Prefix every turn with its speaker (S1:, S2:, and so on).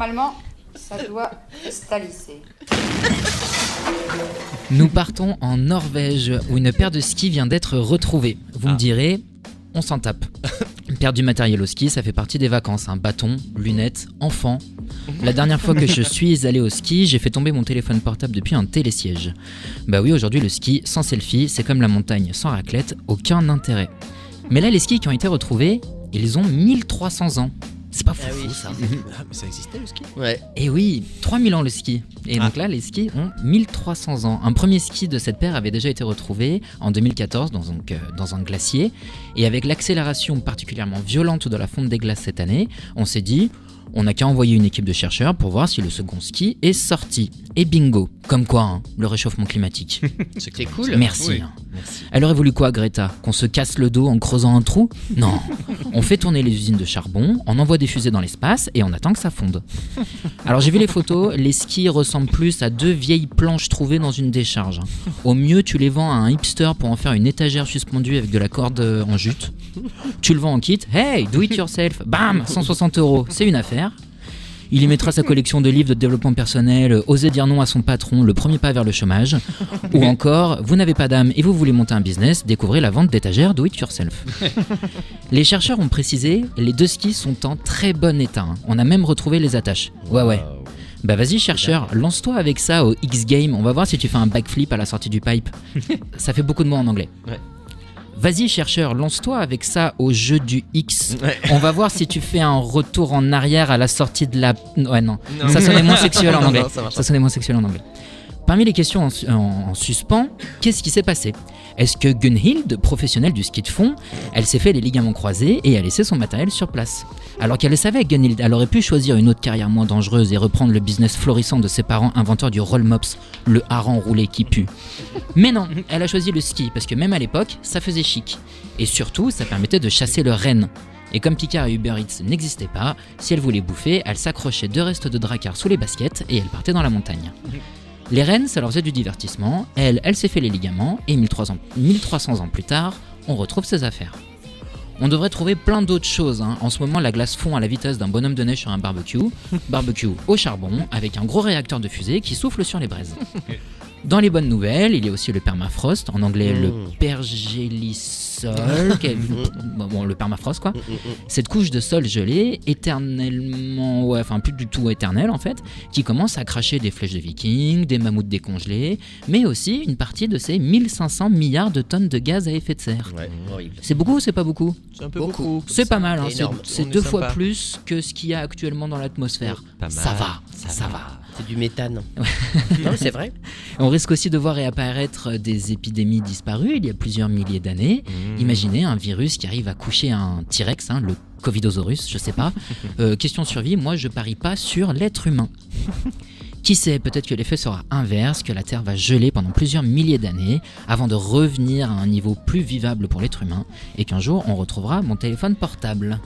S1: Normalement, ça doit se lisser.
S2: Nous partons en Norvège où une paire de skis vient d'être retrouvée. Vous me direz, on s'en tape. Perdre du matériel au ski, ça fait partie des vacances. Bâton, lunettes, enfant. La dernière fois que je suis allé au ski, j'ai fait tomber mon téléphone portable depuis un télésiège. Bah oui, aujourd'hui le ski sans selfie, c'est comme la montagne sans raclette, aucun intérêt. Mais là, les skis qui ont été retrouvés, ils ont 1300 ans. C'est pas fou, ça.
S3: Mais ça existait le ski ?
S4: Ouais.
S2: Et oui, 3000 ans le ski. Et donc là, les skis ont 1300 ans. Un premier ski de cette paire avait déjà été retrouvé en 2014 dans un glacier. Et avec l'accélération particulièrement violente de la fonte des glaces cette année, on s'est dit, on n'a qu'à envoyer une équipe de chercheurs pour voir si le second ski est sorti. Et bingo, comme quoi, le réchauffement climatique.
S4: C'est cool.
S2: Merci.
S3: Oui.
S2: Merci. Elle aurait voulu quoi, Greta ? Qu'on se casse le dos en creusant un trou ? Non. On fait tourner les usines de charbon, on envoie des fusées dans l'espace et on attend que ça fonde. Alors j'ai vu les photos, les skis ressemblent plus à 2 vieilles planches trouvées dans une décharge. Au mieux, tu les vends à un hipster pour en faire une étagère suspendue avec de la corde en jute. Tu le vends en kit, hey, do it yourself, bam, 160 €, c'est une affaire. Il y mettra sa collection de livres de développement personnel, oser dire non à son patron, le premier pas vers le chômage. Ou encore, vous n'avez pas d'âme et vous voulez monter un business, découvrez la vente d'étagères do it yourself. Les chercheurs ont précisé, les 2 skis sont en très bon état. On a même retrouvé les attaches. Ouais. Bah vas-y chercheur, lance-toi avec ça au X-Game, on va voir si tu fais un backflip à la sortie du pipe. Ça fait beaucoup de mots en anglais.
S4: Ouais.
S2: Vas-y chercheur, lance-toi avec ça au jeu du X.
S4: Ouais.
S2: On va voir si tu fais un retour en arrière à la sortie de la... Ouais non, ça sonnait moins sexuel en anglais. Ça sonnait moins sexuel en anglais. Parmi les questions en suspens, qu'est-ce qui s'est passé ? Est-ce que Gunhild, professionnelle du ski de fond, elle s'est fait les ligaments croisés et a laissé son matériel sur place ? Alors qu'elle le savait, Gunhild, elle aurait pu choisir une autre carrière moins dangereuse et reprendre le business florissant de ses parents inventeurs du roll mops, le hareng roulé qui pue. Mais non, elle a choisi le ski parce que même à l'époque, ça faisait chic. Et surtout, ça permettait de chasser le renne. Et comme Picard et Uber Eats n'existaient pas, si elle voulait bouffer, elle s'accrochait 2 restes de dracard sous les baskets et elle partait dans la montagne. Les rennes, ça leur faisait du divertissement, elle s'est fait les ligaments, et 1300 ans plus tard, on retrouve ses affaires. On devrait trouver plein d'autres choses. En ce moment, la glace fond à la vitesse d'un bonhomme de neige sur un barbecue. Barbecue au charbon, avec un gros réacteur de fusée qui souffle sur les braises. Dans les bonnes nouvelles, il y a aussi le permafrost, en anglais le pergélisol, le permafrost quoi. Cette couche de sol gelé, plus du tout éternelle en fait, qui commence à cracher des flèches de vikings, des mammouths décongelés, mais aussi une partie de ces 1500 milliards de tonnes de gaz à effet de serre.
S4: Ouais, horrible.
S2: C'est beaucoup ou c'est pas beaucoup ?
S3: C'est un peu beaucoup.
S2: C'est pas mal,
S4: énorme.
S2: c'est
S3: On est
S2: 2 fois
S3: sympa.
S2: plus que ce qu'il y a actuellement dans l'atmosphère.
S3: Pas mal.
S2: Ça va.
S4: C'est du méthane. Non, mais c'est vrai.
S2: On risque aussi de voir réapparaître des épidémies disparues il y a plusieurs milliers d'années. Imaginez un virus qui arrive à coucher un T-Rex, le Covidosaurus, je sais pas. Question survie, moi je parie pas sur l'être humain. Qui sait, peut-être que l'effet sera inverse, que la Terre va geler pendant plusieurs milliers d'années avant de revenir à un niveau plus vivable pour l'être humain et qu'un jour on retrouvera mon téléphone portable.